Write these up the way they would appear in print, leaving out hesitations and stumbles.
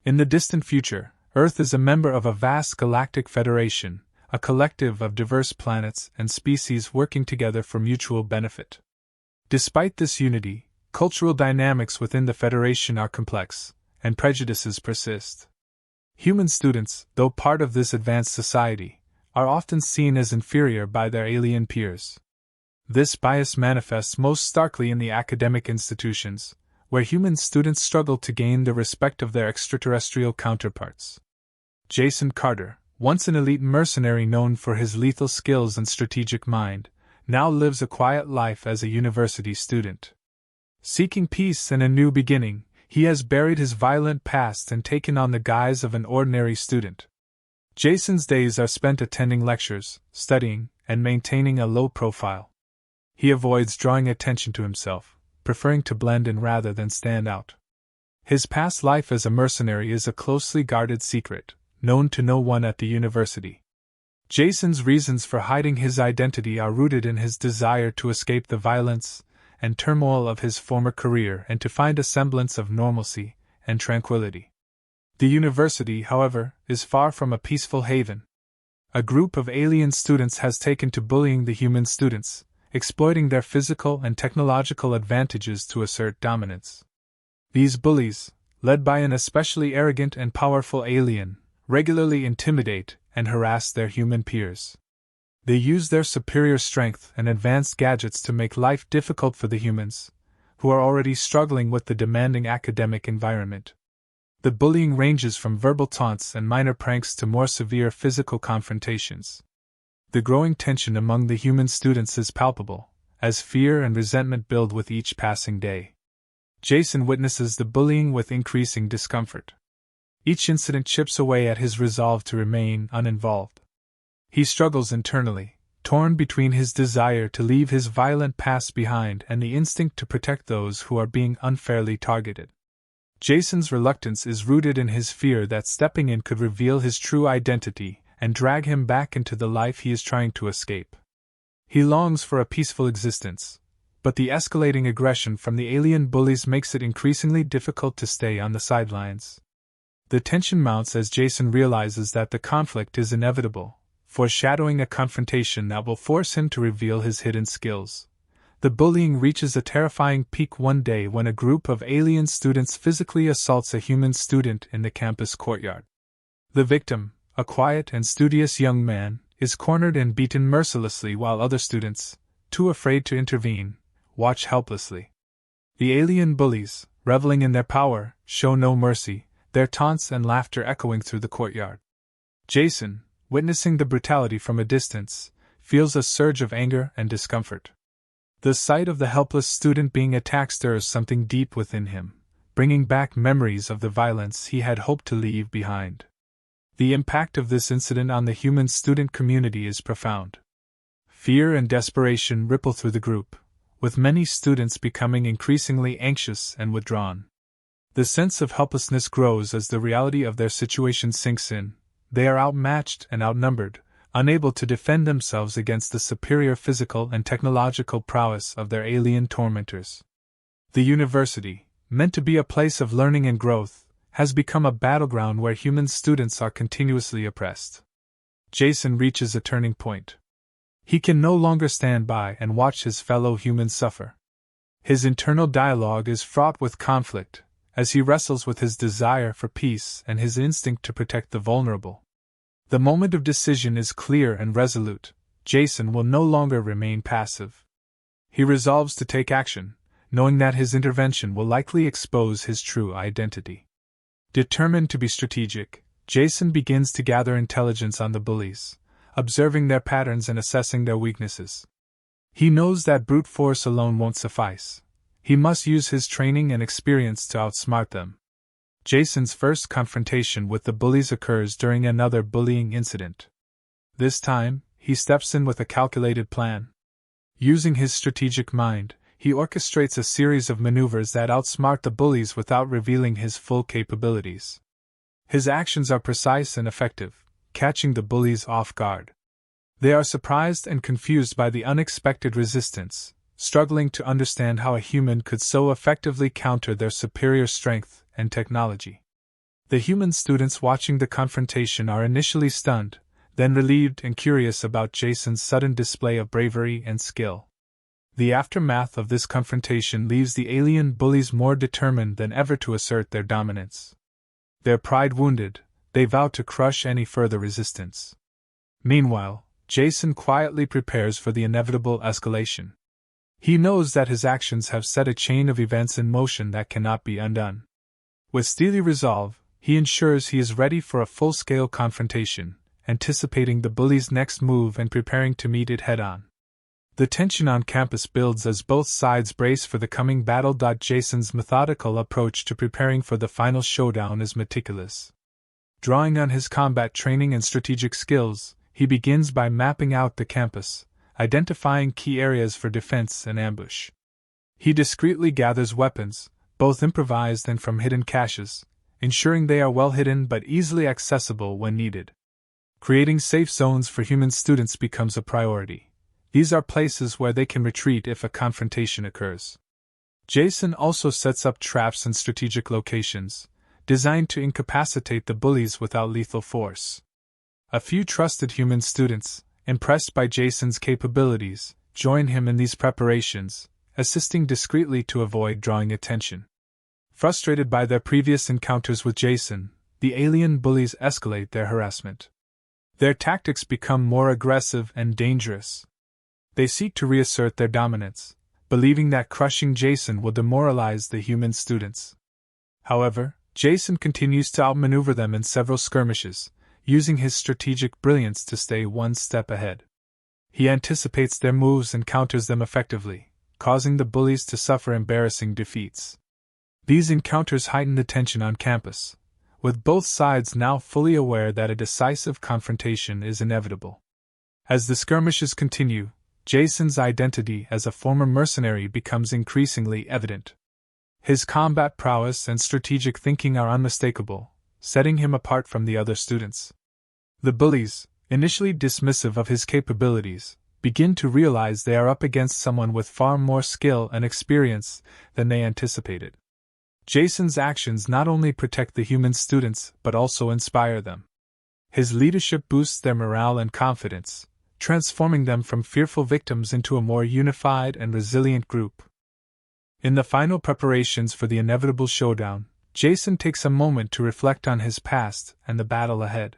In the distant future, Earth is a member of a vast galactic federation, a collective of diverse planets and species working together for mutual benefit. Despite this unity, cultural dynamics within the Federation are complex, and prejudices persist. Human students, though part of this advanced society, are often seen as inferior by their alien peers. This bias manifests most starkly in the academic institutions, where human students struggle to gain the respect of their extraterrestrial counterparts. Jason Carter, once an elite mercenary known for his lethal skills and strategic mind, now lives a quiet life as a university student. Seeking peace and a new beginning, he has buried his violent past and taken on the guise of an ordinary student. Jason's days are spent attending lectures, studying, and maintaining a low profile. He avoids drawing attention to himself, preferring to blend in rather than stand out. His past life as a mercenary is a closely guarded secret, known to no one at the university. Jason's reasons for hiding his identity are rooted in his desire to escape the violence and turmoil of his former career and to find a semblance of normalcy and tranquility. The university, however, is far from a peaceful haven. A group of alien students has taken to bullying the human students, exploiting their physical and technological advantages to assert dominance. These bullies, led by an especially arrogant and powerful alien, regularly intimidate and harass their human peers. They use their superior strength and advanced gadgets to make life difficult for the humans, who are already struggling with the demanding academic environment. The bullying ranges from verbal taunts and minor pranks to more severe physical confrontations. The growing tension among the human students is palpable, as fear and resentment build with each passing day. Jason witnesses the bullying with increasing discomfort. Each incident chips away at his resolve to remain uninvolved. He struggles internally, torn between his desire to leave his violent past behind and the instinct to protect those who are being unfairly targeted. Jason's reluctance is rooted in his fear that stepping in could reveal his true identity and drag him back into the life he is trying to escape. He longs for a peaceful existence, but the escalating aggression from the alien bullies makes it increasingly difficult to stay on the sidelines. The tension mounts as Jason realizes that the conflict is inevitable, foreshadowing a confrontation that will force him to reveal his hidden skills. The bullying reaches a terrifying peak one day when a group of alien students physically assaults a human student in the campus courtyard. The victim, a quiet and studious young man, is cornered and beaten mercilessly while other students, too afraid to intervene, watch helplessly. The alien bullies, reveling in their power, show no mercy, their taunts and laughter echoing through the courtyard. Jason, witnessing the brutality from a distance, feels a surge of anger and discomfort. The sight of the helpless student being attacked stirs something deep within him, bringing back memories of the violence he had hoped to leave behind. The impact of this incident on the human student community is profound. Fear and desperation ripple through the group, with many students becoming increasingly anxious and withdrawn. The sense of helplessness grows as the reality of their situation sinks in. They are outmatched and outnumbered, unable to defend themselves against the superior physical and technological prowess of their alien tormentors. The university, meant to be a place of learning and growth, has become a battleground where human students are continuously oppressed. Jason reaches a turning point. He can no longer stand by and watch his fellow humans suffer. His internal dialogue is fraught with conflict, as he wrestles with his desire for peace and his instinct to protect the vulnerable. The moment of decision is clear and resolute. Jason will no longer remain passive. He resolves to take action, knowing that his intervention will likely expose his true identity. Determined to be strategic, Jason begins to gather intelligence on the bullies, observing their patterns and assessing their weaknesses. He knows that brute force alone won't suffice. He must use his training and experience to outsmart them. Jason's first confrontation with the bullies occurs during another bullying incident. This time, he steps in with a calculated plan. Using his strategic mind, he orchestrates a series of maneuvers that outsmart the bullies without revealing his full capabilities. His actions are precise and effective, catching the bullies off guard. They are surprised and confused by the unexpected resistance, struggling to understand how a human could so effectively counter their superior strength and technology. The human students watching the confrontation are initially stunned, then relieved and curious about Jason's sudden display of bravery and skill. The aftermath of this confrontation leaves the alien bullies more determined than ever to assert their dominance. Their pride wounded, they vow to crush any further resistance. Meanwhile, Jason quietly prepares for the inevitable escalation. He knows that his actions have set a chain of events in motion that cannot be undone. With steely resolve, he ensures he is ready for a full-scale confrontation, anticipating the bully's next move and preparing to meet it head-on. The tension on campus builds as both sides brace for the coming battle. Jason's methodical approach to preparing for the final showdown is meticulous. Drawing on his combat training and strategic skills, he begins by mapping out the campus, identifying key areas for defense and ambush. He discreetly gathers weapons, both improvised and from hidden caches, ensuring they are well hidden but easily accessible when needed. Creating safe zones for human students becomes a priority. These are places where they can retreat if a confrontation occurs. Jason also sets up traps in strategic locations, designed to incapacitate the bullies without lethal force. A few trusted human students, impressed by Jason's capabilities, join him in these preparations, assisting discreetly to avoid drawing attention. Frustrated by their previous encounters with Jason, the alien bullies escalate their harassment. Their tactics become more aggressive and dangerous. They seek to reassert their dominance, believing that crushing Jason will demoralize the human students. However, Jason continues to outmaneuver them in several skirmishes, using his strategic brilliance to stay one step ahead. He anticipates their moves and counters them effectively, causing the bullies to suffer embarrassing defeats. These encounters heighten the tension on campus, with both sides now fully aware that a decisive confrontation is inevitable. As the skirmishes continue, Jason's identity as a former mercenary becomes increasingly evident. His combat prowess and strategic thinking are unmistakable, setting him apart from the other students. The bullies, initially dismissive of his capabilities, begin to realize they are up against someone with far more skill and experience than they anticipated. Jason's actions not only protect the human students but also inspire them. His leadership boosts their morale and confidence, transforming them from fearful victims into a more unified and resilient group. In the final preparations for the inevitable showdown, Jason takes a moment to reflect on his past and the battle ahead.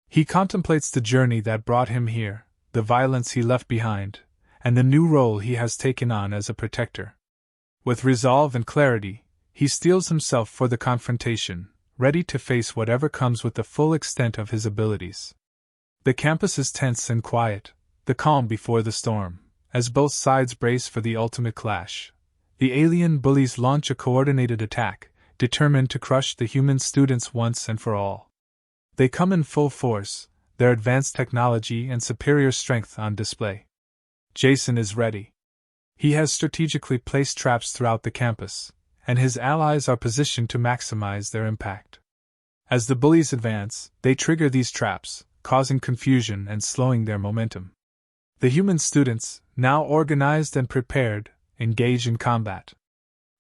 He contemplates the journey that brought him here, the violence he left behind, and the new role he has taken on as a protector. With resolve and clarity, he steels himself for the confrontation, ready to face whatever comes with the full extent of his abilities. The campus is tense and quiet, the calm before the storm, as both sides brace for the ultimate clash. The alien bullies launch a coordinated attack, determined to crush the human students once and for all. They come in full force, their advanced technology and superior strength on display. Jason is ready. He has strategically placed traps throughout the campus, and his allies are positioned to maximize their impact. As the bullies advance, they trigger these traps, causing confusion and slowing their momentum. The human students, now organized and prepared, engage in combat.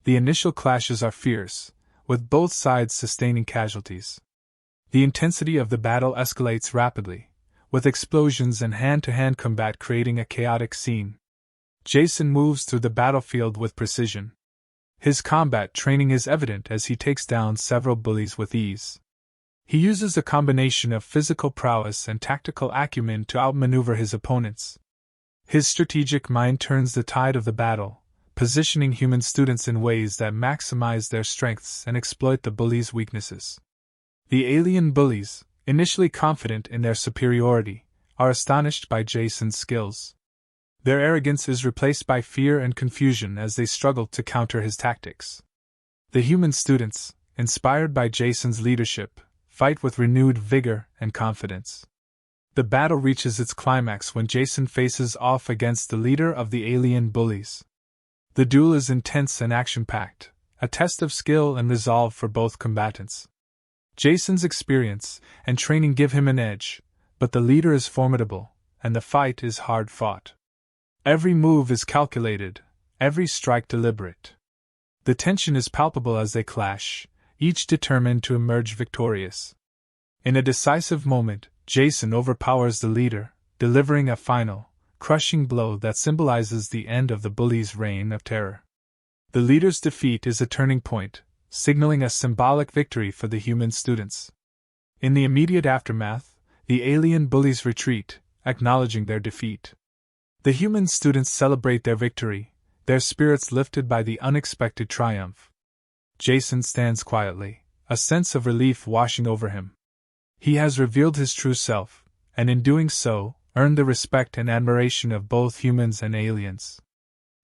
The initial clashes are fierce, with both sides sustaining casualties. The intensity of the battle escalates rapidly, with explosions and hand-to-hand combat creating a chaotic scene. Jason moves through the battlefield with precision. His combat training is evident as he takes down several bullies with ease. He uses a combination of physical prowess and tactical acumen to outmaneuver his opponents. His strategic mind turns the tide of the battle, positioning human students in ways that maximize their strengths and exploit the bullies' weaknesses. The alien bullies, initially confident in their superiority, are astonished by Jason's skills. Their arrogance is replaced by fear and confusion as they struggle to counter his tactics. The human students, inspired by Jason's leadership, fight with renewed vigor and confidence. The battle reaches its climax when Jason faces off against the leader of the alien bullies. The duel is intense and action-packed, a test of skill and resolve for both combatants. Jason's experience and training give him an edge, but the leader is formidable, and the fight is hard-fought. Every move is calculated, every strike deliberate. The tension is palpable as they clash, each determined to emerge victorious. In a decisive moment, Jason overpowers the leader, delivering a final, crushing blow that symbolizes the end of the bully's reign of terror. The leader's defeat is a turning point, signaling a symbolic victory for the human students. In the immediate aftermath, the alien bullies retreat, acknowledging their defeat. The human students celebrate their victory, their spirits lifted by the unexpected triumph. Jason stands quietly, a sense of relief washing over him. He has revealed his true self, and in doing so, earned the respect and admiration of both humans and aliens.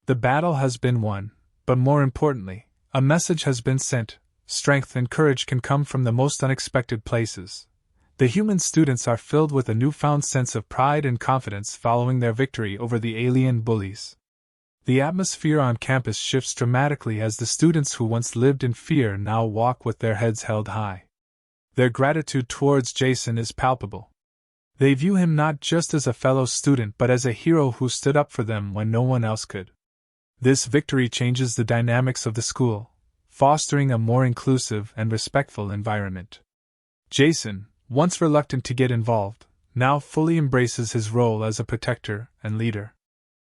The battle has been won, but more importantly, a message has been sent. Strength and courage can come from the most unexpected places. The human students are filled with a newfound sense of pride and confidence following their victory over the alien bullies. The atmosphere on campus shifts dramatically as the students who once lived in fear now walk with their heads held high. Their gratitude towards Jason is palpable. They view him not just as a fellow student but as a hero who stood up for them when no one else could. This victory changes the dynamics of the school, fostering a more inclusive and respectful environment. Jason, once reluctant to get involved, now fully embraces his role as a protector and leader.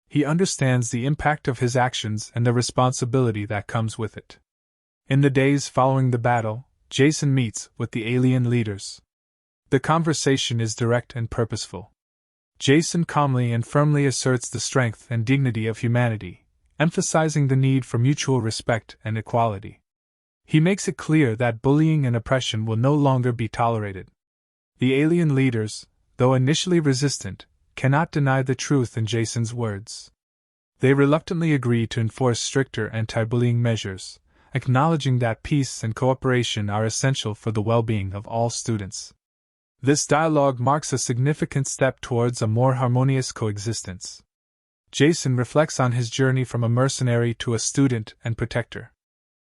He understands the impact of his actions and the responsibility that comes with it. In the days following the battle, Jason meets with the alien leaders. The conversation is direct and purposeful. Jason calmly and firmly asserts the strength and dignity of humanity, emphasizing the need for mutual respect and equality. He makes it clear that bullying and oppression will no longer be tolerated. The alien leaders, though initially resistant, cannot deny the truth in Jason's words. They reluctantly agree to enforce stricter anti-bullying measures, acknowledging that peace and cooperation are essential for the well-being of all students. This dialogue marks a significant step towards a more harmonious coexistence. Jason reflects on his journey from a mercenary to a student and protector.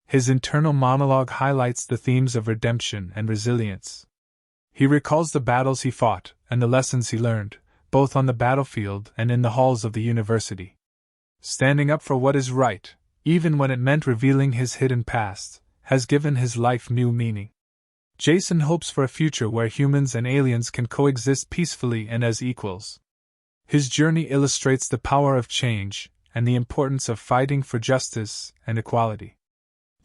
His internal monologue highlights the themes of redemption and resilience. He recalls the battles he fought and the lessons he learned, both on the battlefield and in the halls of the university. Standing up for what is right, even when it meant revealing his hidden past, has given his life new meaning. Jason hopes for a future where humans and aliens can coexist peacefully and as equals. His journey illustrates the power of change and the importance of fighting for justice and equality.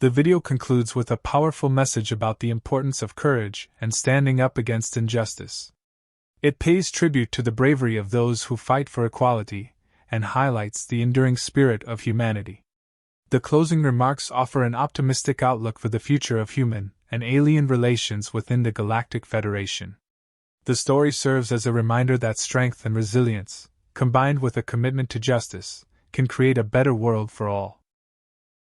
The video concludes with a powerful message about the importance of courage and standing up against injustice. It pays tribute to the bravery of those who fight for equality and highlights the enduring spirit of humanity. The closing remarks offer an optimistic outlook for the future of human and alien relations within the Galactic Federation. The story serves as a reminder that strength and resilience, combined with a commitment to justice, can create a better world for all.